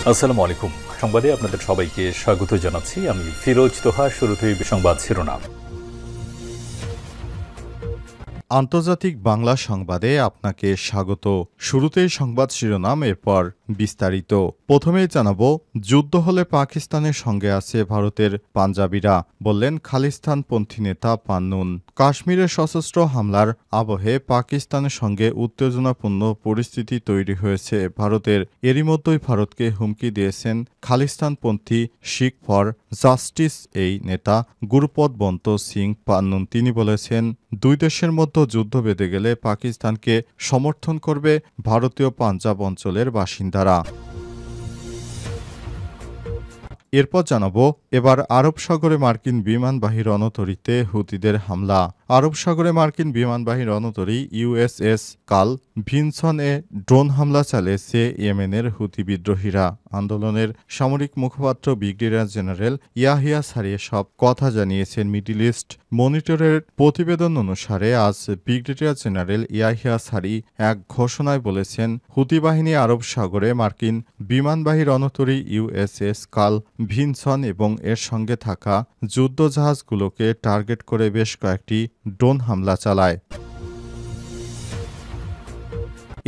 আসসালামু আলাইকুম। সংবাদে আপনাদের সবাইকে স্বাগত জানাচ্ছি। আমি ফিরোজ তোহা। শুরুতেই সংবাদ শিরোনাম। আন্তর্জাতিক বাংলা সংবাদে আপনাকে স্বাগত। শুরুতেই সংবাদ শিরোনাম, এরপর বিস্তারিত। প্রথমেই জানাবো, যুদ্ধ হলে পাকিস্তানের সঙ্গে আছে ভারতের পাঞ্জাবিরা, বললেন খালিস্তানপন্থী নেতা পান্নুন। কাশ্মীরের সশস্ত্র হামলার আবহে পাকিস্তানের সঙ্গে উত্তেজনাপূর্ণ পরিস্থিতি তৈরি হয়েছে ভারতের। এরই মধ্যেই ভারতকে হুমকি দিয়েছেন খালিস্তানপন্থী শিখ ফর জাস্টিস এই নেতা গুরুপদ বন্ত সিং পান্নুন। তিনি বলেছেন, দুই দেশের মধ্যে যুদ্ধ বেঁধে গেলে পাকিস্তানকে সমর্থন করবে ভারতীয় পাঞ্জাব অঞ্চলের বাসিন্দারা। এরপর জানাবো, এবার আরব সাগরে মার্কিন বিমানবাহী রণতরীতে হুতিদের হামলা। আরব সাগরে মার্কিন বিমানবাহী রণতরী ইউএসএস কার্ল ভিনসন-এ ড্রোন হামলা চালিয়েছে ইয়েমেনের হুতি বিদ্রোহীরা। আন্দোলনের সামরিক মুখপাত্র ব্রিগেডিয়ার জেনারেল ইয়াহিয়া সারিয়ে সব কথা জানিয়েছেন। মিডল ইস্ট মনিটরের প্রতিবেদন অনুসারে আজ ব্রিগেডিয়ার জেনারেল ইয়াহিয়া সারি এক ঘোষণায় বলেছেন, হুতি বাহিনী আরব সাগরে মার্কিন বিমানবাহী রণতরী ইউএসএস কার্ল ভিনসন এবং এর সঙ্গে থাকা যুদ্ধজাহাজগুলোকে টার্গেট করে বেশ কয়েকটি ড্রোন হামলা চালায়।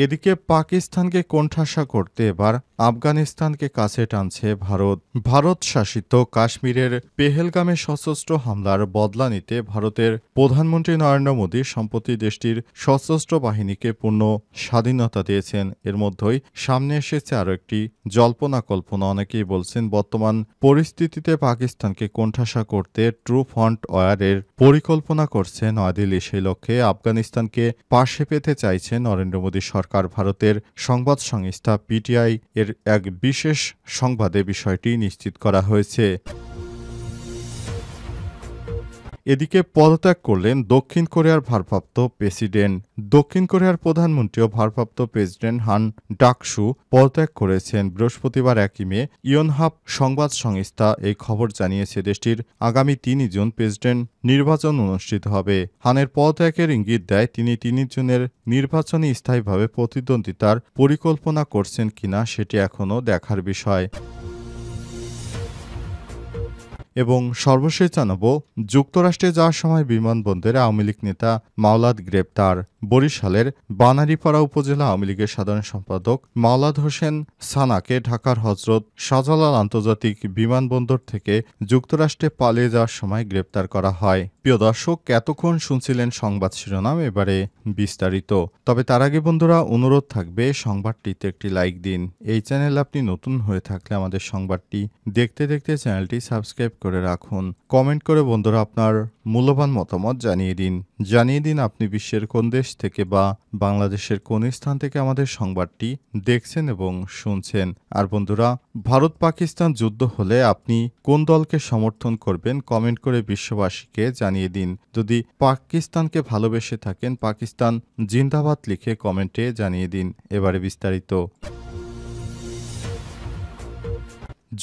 এদিকে পাকিস্তানকে কোণঠাসা করতে এবার আফগানিস্তানকে কাছে টানছে ভারত। ভারত শাসিত কাশ্মীরের পেহেলগামে সশস্ত্র হামলার বদলা নিতে ভারতের প্রধানমন্ত্রী নরেন্দ্র মোদী সম্প্রতি দেশটির সশস্ত্র বাহিনীকে পূর্ণ স্বাধীনতা দিয়েছেন। এর মধ্যেই সামনে এসেছে আরও একটি জল্পনা কল্পনা। অনেকেই বলছেন, বর্তমান পরিস্থিতিতে পাকিস্তানকে কোণঠাসা করতে ট্রু ফ্রন্ট ওয়ারের পরিকল্পনা করছে নয়াদিল্লি। সেই লক্ষ্যে আফগানিস্তানকে পাশে পেতে চাইছে নরেন্দ্র মোদী সরকার। ভারতের সংবাদ সংস্থা পিটিআই এর এক বিশেষ সংবাদে বিষয়টি নিশ্চিত করা হয়েছে। এদিকে পদত্যাগ করলেন দক্ষিণ কোরিয়ার ভারপ্রাপ্ত প্রেসিডেন্ট। দক্ষিণ কোরিয়ার প্রধানমন্ত্রী ও ভারপ্রাপ্ত প্রেসিডেন্ট হান ডাকসু পদত্যাগ করেছেন। বৃহস্পতিবার 1 মে ইয়নহাপ সংবাদ সংস্থা এই খবর জানিয়েছে। দেশটির আগামী 3 জুন প্রেসিডেন্ট নির্বাচন অনুষ্ঠিত হবে। হানের পদত্যাগের ইঙ্গিত দেয় তিনি 3 জুনের নির্বাচনে স্থায়ীভাবে প্রতিদ্বন্দ্বিতার পরিকল্পনা করছেন কিনা সেটি এখনও দেখার বিষয়। এবং সর্বশেষ জানাবো, যুক্তরাষ্ট্রে যাওয়ার সময় বিমানবন্দরে আওয়ামী লীগ নেতা মাওলাদ গ্রেপ্তার। বরিশালের বানারীপাড়া উপজেলা আওয়ামী লীগের সাধারণ সম্পাদক মাওলাদ হোসেন সানাকে ঢাকার হজরত শাহজালাল আন্তর্জাতিক বিমানবন্দর থেকে যুক্তরাষ্ট্রে পালিয়ে যাওয়ার সময় গ্রেপ্তার করা হয়। প্রিয় দর্শক, এতক্ষণ শুনছিলেন সংবাদ শিরোনাম, এবারে বিস্তারিত। তবে তার আগে বন্ধুরা, অনুরোধ থাকবে সংবাদটিতে একটি লাইক দিন। এই চ্যানেল আপনি নতুন হয়ে থাকলে আমাদের সংবাদটি দেখতে দেখতে চ্যানেলটি সাবস্ক্রাইব করে রাখুন। কমেন্ট করে বন্ধুরা আপনার মূল্যবান মতামত জানিয়ে দিন আপনি বিশ্বের কোন দেশ থেকে বা বাংলাদেশের কোন স্থান থেকে আমাদের সংবাদটি দেখছেন এবং শুনছেন। আর বন্ধুরা, ভারত পাকিস্তান যুদ্ধ হলে আপনি কোন দলকে সমর্থন করবেন কমেন্ট করে বিশ্ববাসীকে জানিয়ে দিন। যদি পাকিস্তানকে ভালোবেসে থাকেন, পাকিস্তান জিন্দাবাদ লিখে কমেন্টে জানিয়ে দিন। এবারে বিস্তারিত।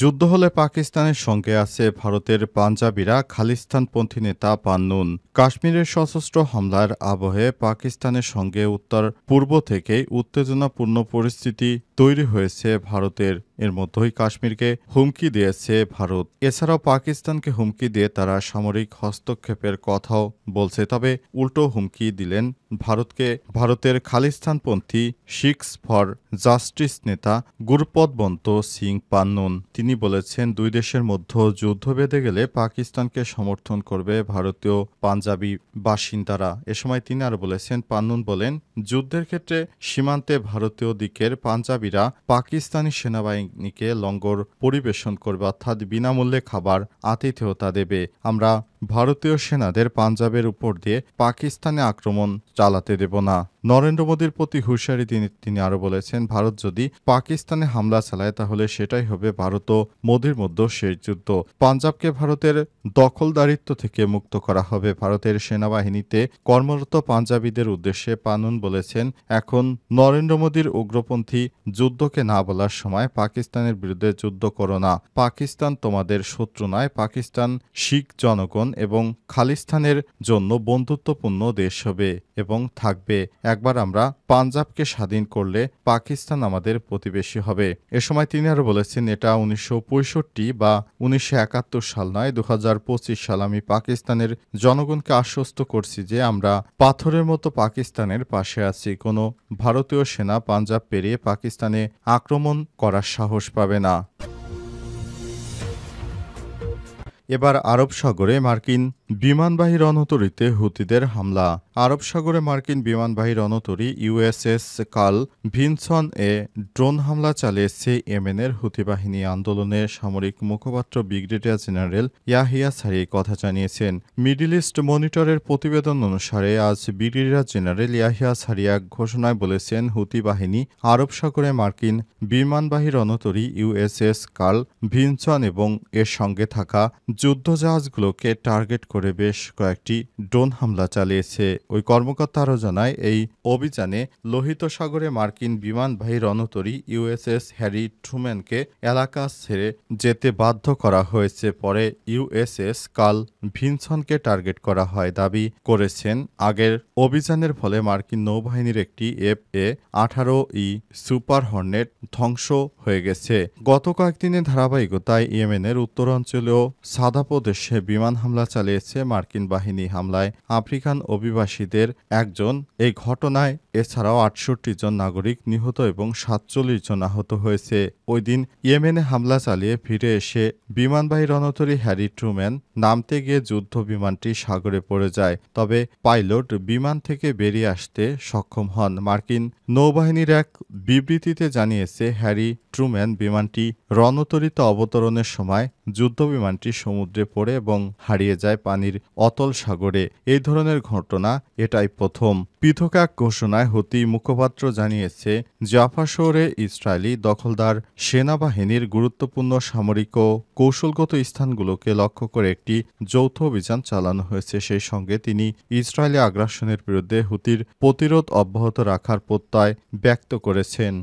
যুদ্ধ হলে পাকিস্তানের সঙ্গে আছে ভারতের পাঞ্জাবিরা, খালিস্তানপন্থী নেতা পান্নুন। কাশ্মীরের সশস্ত্র হামলার আবহে পাকিস্তানের সঙ্গে উত্তর পূর্ব থেকেই উত্তেজনাপূর্ণ পরিস্থিতি তৈরি হয়েছে ভারতের। এর মধ্যেই কাশ্মীরকে হুমকি দিয়েছে ভারত। এছাড়াও পাকিস্তানকে হুমকি দিয়ে তারা সামরিক হস্তক্ষেপের কথাও বলছে। তবে উল্টো হুমকি দিলেন ভারতকে ভারতের খালিস্তানপন্থী শিখস ফর জাস্টিস নেতা গুরুপদ বন্ত সিং পান্নুন। তিনি বলেছেন, দুই দেশের মধ্যে যুদ্ধ বেঁধে গেলে পাকিস্তানকে সমর্থন করবে ভারতীয় পাঞ্জাবি বাসিন্দারা। এ সময় তিনি আরও বলেছেন, পান্নুন বলেন, যুদ্ধের ক্ষেত্রে সীমান্তে ভারতীয় দিকের পাঞ্জাবিরা পাকিস্তানি সেনাবাহিনীকে লঙ্গর পরিবেশন করবে, অর্থাৎ বিনামূল্যে খাবার আতিথেয়তা দেবে। আমরা ভারতীয় সেনাদের পাঞ্জাবের উপর দিয়ে পাকিস্তানে আক্রমণ চালাতে দেব না। নরেন্দ্র মোদীর প্রতি হুঁশিয়ারি তিনি আরও বলেছেন, ভারত যদি পাকিস্তানে হামলা চালায় তাহলে সেটাই হবে ভারত ও মোদীর মধ্যে শেষ যুদ্ধ। পাঞ্জাবকে ভারতের দখলদারিত্ব থেকে মুক্ত করা হবে। ভারতের সেনাবাহিনীতে কর্মরত পাঞ্জাবিদের উদ্দেশ্যে পান্নুন বলেছেন, এখন নরেন্দ্র মোদীর উগ্রপন্থী যুদ্ধকে না বলার সময়। পাকিস্তানের বিরুদ্ধে যুদ্ধ করো না। পাকিস্তান তোমাদের শত্রু নয়। পাকিস্তান শিখ জনগণ এবং খালিস্তানের জন্য বন্ধুত্বপূর্ণ দেশ হবে এবং থাকবে। একবার আমরা পাঞ্জাবকে স্বাধীন করলে পাকিস্তান আমাদের প্রতিবেশী হবে। এ সময় তিনি আরও বলেছেন, এটা 1965 বা 1971 সাল নয়, 2025 সাল। আমি পাকিস্তানের জনগণকে আশ্বস্ত করছি যে আমরা পাথরের মতো পাকিস্তানের পাশে আছি। কোনো ভারতীয় সেনা পাঞ্জাব পেরিয়ে পাকিস্তানে আক্রমণ করার সাহস পাবে না। এবার আরব সাগরে মার্কিন বিমানবাহী রণতরীতে হুতিদের হামলা। আরব সাগরে মার্কিন বিমানবাহী রণতরী ইউএসএস কার্ল ভিনসন এ ড্রোন হামলা চালিয়েছে ইয়েমেনের হুতি বাহিনী। আন্দোলনের সামরিক মুখপাত্র ব্রিগেডিয়ার জেনারেল ইয়াহিয়া সারি কথা জানিয়েছেন। মিডল ইস্ট মনিটরের প্রতিবেদন অনুসারে আজ ব্রিগেডিয়ার জেনারেল ইয়াহিয়া সারি এক ঘোষণায় বলেছেন, হুতি বাহিনী আরব সাগরে মার্কিন বিমানবাহী রণতরী ইউএসএস কার্ল ভিনসন এবং এর সঙ্গে থাকা যুদ্ধজাহাজগুলোকে টার্গেট করে বেশ কয়েকটি ড্রোন হামলা চালিয়েছে। ওই কর্মকর্তা আরও জানায়, এই অভিযানে লোহিত সাগরে মার্কিন বিমানবাহী রণতরী ইউএসএস হ্যারি ট্রুম্যানকে এলাকা ছেড়ে যেতে বাধ্য করা হয়েছে। পরে ইউএসএস কার্ল ভিনসনকে টার্গেট করা হয়। দাবি করেছেন, আগের অভিযানের ফলে মার্কিন নৌবাহিনীর একটি FA-18E সুপার হর্নেট ধ্বংস হয়ে গেছে। গত কয়েকদিনের ধারাবাহিকতায় ইয়েমেনের উত্তরাঞ্চলীয় সাদা প্রদেশে বিমান হামলা চালিয়েছে মার্কিন বাহিনী। হামলায় আফ্রিকান অভিবাসীদের একজন। এই ঘটনায় এছাড়াও 68 জন নাগরিক নিহত এবং 47 জন আহত হয়েছে। ওই দিন ইয়েমেনে হামলা চালিয়ে ফিরে এসে বিমানবাহী রণতরী হ্যারি ট্রুম্যান নামতে গিয়ে যুদ্ধ বিমানটি সাগরে পড়ে যায়। তবে পাইলট বিমান থেকে বেরিয়ে আসতে সক্ষম হন। মার্কিন নৌবাহিনীর এক বিবৃতিতে জানিয়েছে, হ্যারি ট্রুম্যান বিমানটি রণতরীতে অবতরণের সময় যুদ্ধবিমানটি সমুদ্রে পড়ে এবং হারিয়ে যায় পানির অতল সাগরে। এই ধরনের ঘটনা এটাই প্রথম। পৃথক এক ঘোষণায় হুতি মুখপাত্র জানিয়েছে, জাফা শহরে ইসরায়েলি দখলদার সেনাবাহিনীর গুরুত্বপূর্ণ সামরিক ও কৌশলগত স্থানগুলোকে লক্ষ্য করে একটি যৌথ অভিযান চালানো হয়েছে। সেই সঙ্গে তিনি ইসরায়েলি আগ্রাসনের বিরুদ্ধে হুতির প্রতিরোধ অব্যাহত রাখার প্রত্যয় ব্যক্ত করেছেন।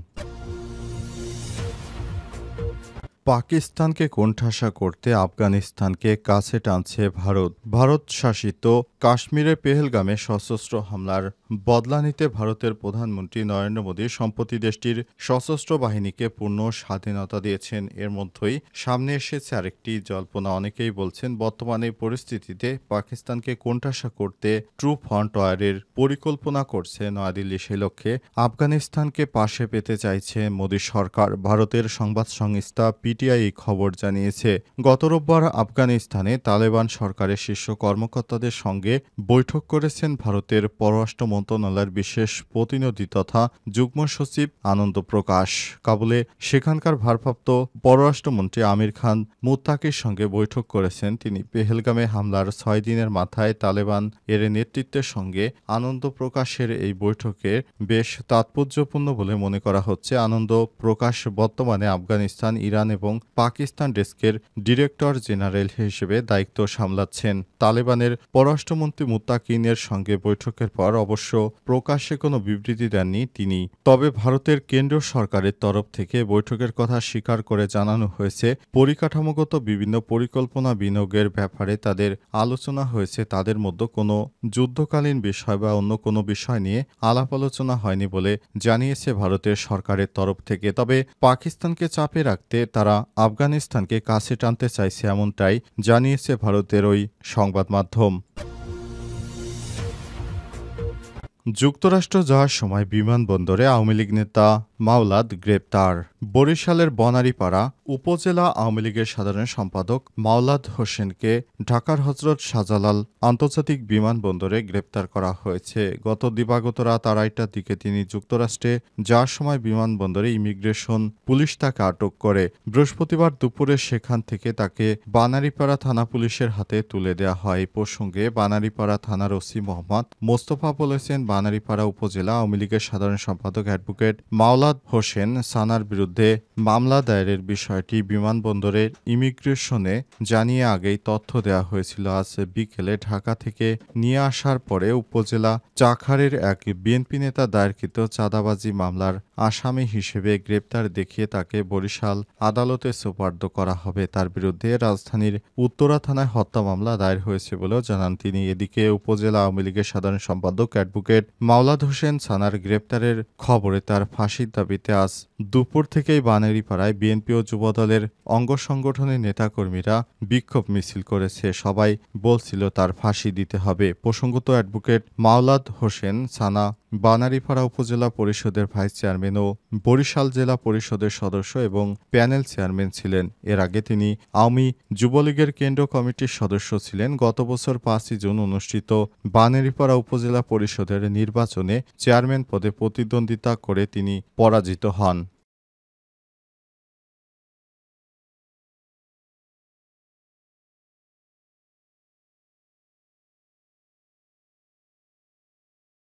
পাকিস্তানকে কোণঠাসা করতে আফগানিস্তানকে কাছে টানছে ভারত। ভারত শাসিত কাশ্মীরের পেহেলগামে সশস্ত্র হামলার বদলা নিতে ভারতের প্রধানমন্ত্রী নরেন্দ্র মোদী সম্প্রতি দেশটির সশস্ত্র বাহিনীকে পূর্ণ স্বাধীনতা দিয়েছেন। এর মধ্যেই সামনে এসেছে আরেকটি জল্পনা। অনেকেই বলছেন, বর্তমানে পরিস্থিতিতে পাকিস্তানকে কোণঠাসা করতে ট্রু ফ্রন্ট ওয়ারের পরিকল্পনা করছে নয়াদিল্লি। সেই লক্ষ্যে আফগানিস্তানকে পাশে পেতে চাইছে মোদী সরকার। ভারতের সংবাদ সংস্থা PTI এই খবর জানিয়েছে। গত রোববার আফগানিস্তানে তালেবান সরকারের শীর্ষ কর্মকর্তাদের সঙ্গে বৈঠক করেছেন ভারতের পররাষ্ট্র মন্ত্রণালয়ের বিশেষ প্রতিনিধি তথা যুগ্ম সচিব আনন্দ প্রকাশ। কাবুলে সেখানকার ভারপ্রাপ্ত পররাষ্ট্রমন্ত্রী আমির খান মুত্তাকির সঙ্গে বৈঠক করেছেন তিনি। পেহেলগামে হামলার 6 দিনের মাথায় তালেবান এর নেতৃত্বের সঙ্গে আনন্দ প্রকাশের এই বৈঠকে বেশ তাৎপর্যপূর্ণ বলে মনে করা হচ্ছে। আনন্দ প্রকাশ বর্তমানে আফগানিস্তান, ইরান এবং পাকিস্তান ডেস্কের ডিরেক্টর জেনারেল হিসেবে দায়িত্ব সামলাচ্ছেন। তালেবানের পররাষ্ট্রমন্ত্রী মুত্তাকিনের সঙ্গে বৈঠকের পর অবশ্য প্রকাশ্যে কোনো বিবৃতি দেননি তিনি। তবে ভারতের কেন্দ্রীয় সরকারের তরফ থেকে বৈঠকের কথা স্বীকার করে জানানো হয়েছে, পরিকাঠামোগত বিভিন্ন পরিকল্পনা বিনিয়োগের ব্যাপারে তাদের আলোচনা হয়েছে। তাদের মধ্যে কোনো যুদ্ধকালীন বিষয় বা অন্য কোনো বিষয় নিয়ে আলাপ আলোচনা হয়নি বলে জানিয়েছে ভারতের সরকারের তরফ থেকে। তবে পাকিস্তানকে চাপে রাখতে তারা আফগানিস্তানকে কাছে টানতে চাইছে, এমনটাই জানিয়েছে ভারতের ওই সংবাদ মাধ্যম। যুক্তরাষ্ট্র যাওয়ার সময় বিমানবন্দরে আওয়ামী লীগ নেতা মাওলাদ গ্রেপ্তার। বরিশালের বনারীপাড়া উপজেলা আওয়ামী লীগের সাধারণ সম্পাদক মাওলাদ হোসেনকে ঢাকার হজরত শাহজালাল আন্তর্জাতিক বিমানবন্দরে গ্রেপ্তার করা হয়েছে। গত দিবাগত রাত 2:30টার দিকে তিনি যুক্তরাষ্ট্রে যাওয়ার সময় বিমানবন্দরে ইমিগ্রেশন পুলিশ তাকে আটক করে। বৃহস্পতিবার দুপুরে সেখান থেকে তাকে বানারীপাড়া থানা পুলিশের হাতে তুলে দেওয়া হয়। এই প্রসঙ্গে বানারীপাড়া থানার ওসি মোহাম্মদ মোস্তফা বলেছেন, বানারীপাড়া উপজেলা আওয়ামী লীগের সাধারণ সম্পাদক অ্যাডভোকেট মাওলাদ হোসেন সানার বিরুদ্ধে মামলা দায়েরের বিষয়টি বিমানবন্দরের ইমিগ্রেশনে জানিয়ে আগেই তথ্য দেওয়া হয়েছিল। আজ বিকেলে ঢাকা থেকে নিয়ে আসার পরে উপজেলা চাখারের এক বিএনপি নেতা দায়েরকৃত চাঁদাবাজি মামলার আসামি হিসেবে গ্রেপ্তার দেখিয়ে তাকে বরিশাল আদালতে সোপর্দ করা হবে। তার বিরুদ্ধে রাজধানীর উত্তরা থানায় হত্যা মামলা দায়ের হয়েছে বলেও জানান তিনি। এদিকে উপজেলা আওয়ামী লীগের সাধারণ সম্পাদক অ্যাডভোকেট মাওলাদ হোসেন সানার গ্রেপ্তারের খবরে তার ফাঁসির দাবিতে আজ দুপুর থেকেই বানেরীপাড়ায় বিএনপি ও যুবদলের অঙ্গ সংগঠনের নেতাকর্মীরা বিক্ষোভ মিছিল করেছে। সবাই বলছিল তার ফাঁসি দিতে হবে। প্রসঙ্গত অ্যাডভোকেট মাওলাদ হোসেন সানা বানারীপাড়া উপজেলা পরিষদের ভাইস চেয়ারম্যান ও বরিশাল জেলা পরিষদের সদস্য এবং প্যানেল চেয়ারম্যান ছিলেন। এর আগে তিনি আওয়ামী যুবলীগের কেন্দ্রীয় কমিটির সদস্য ছিলেন। গত বছর 5 জুন অনুষ্ঠিত বানেরীপাড়া উপজেলা পরিষদের নির্বাচনে চেয়ারম্যান পদে প্রতিদ্বন্দ্বিতা করে তিনি পরাজিত হন।